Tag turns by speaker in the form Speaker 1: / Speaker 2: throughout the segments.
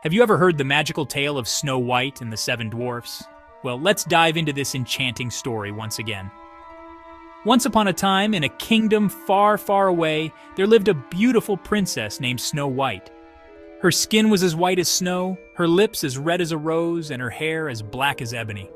Speaker 1: Have you ever heard the magical tale of Snow White and the Seven Dwarfs? Well, let's dive into this enchanting story once again. Once upon a time, in a kingdom far, far away, there lived a beautiful princess named Snow White. Her skin was as white as snow, her lips as red as a rose, and her hair as black as ebony.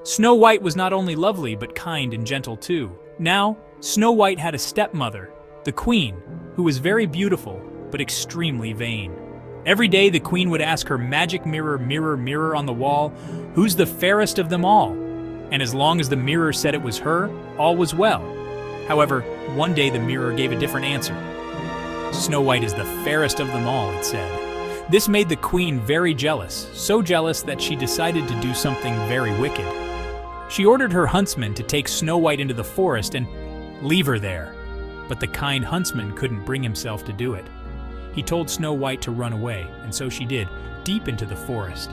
Speaker 1: Snow White was not only lovely, but kind and gentle too. Now, Snow White had a stepmother, the queen, who was very beautiful, but extremely vain. Every day the queen would ask her magic mirror, mirror, mirror on the wall, who's the fairest of them all? And as long as the mirror said it was her, all was well. However, one day the mirror gave a different answer. Snow White is the fairest of them all, it said. This made the queen very jealous, so jealous that she decided to do something very wicked. She ordered her huntsman to take Snow White into the forest and leave her there. But the kind huntsman couldn't bring himself to do it. He told Snow White to run away, and so she did, deep into the forest.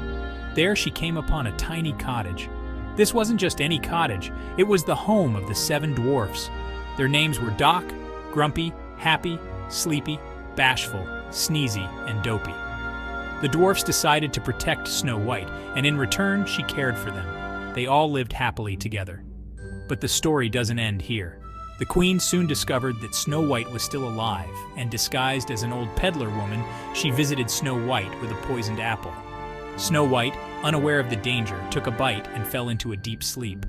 Speaker 1: There she came upon a tiny cottage. This wasn't just any cottage, it was the home of the seven dwarfs. Their names were Doc, Grumpy, Happy, Sleepy, Bashful, Sneezy, and Dopey. The dwarfs decided to protect Snow White, and in return she cared for them. They all lived happily together. But the story doesn't end here. The queen soon discovered that Snow White was still alive, and disguised as an old peddler woman, she visited Snow White with a poisoned apple. Snow White, unaware of the danger, took a bite and fell into a deep sleep.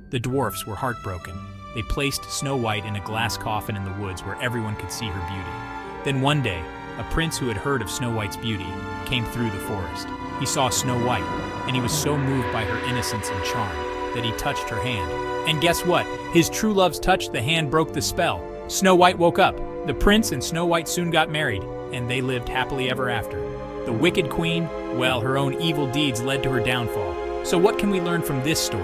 Speaker 1: The dwarfs were heartbroken. They placed Snow White in a glass coffin in the woods where everyone could see her beauty. Then one day, a prince who had heard of Snow White's beauty came through the forest. He saw Snow White, and he was so moved by her innocence and charm that he touched her hand. And guess what? His true love's touch, the hand broke the spell. Snow White woke up. The prince and Snow White soon got married, and they lived happily ever after. The wicked queen, well, her own evil deeds led to her downfall. So what can we learn from this story?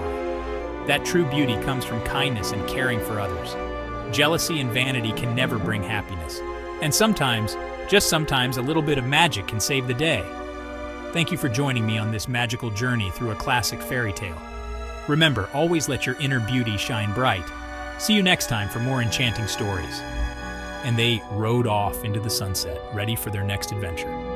Speaker 1: That true beauty comes from kindness and caring for others. Jealousy and vanity can never bring happiness. And sometimes, just sometimes, a little bit of magic can save the day. Thank you for joining me on this magical journey through a classic fairy tale. Remember, always let your inner beauty shine bright. See you next time for more enchanting stories. And they rode off into the sunset, ready for their next adventure.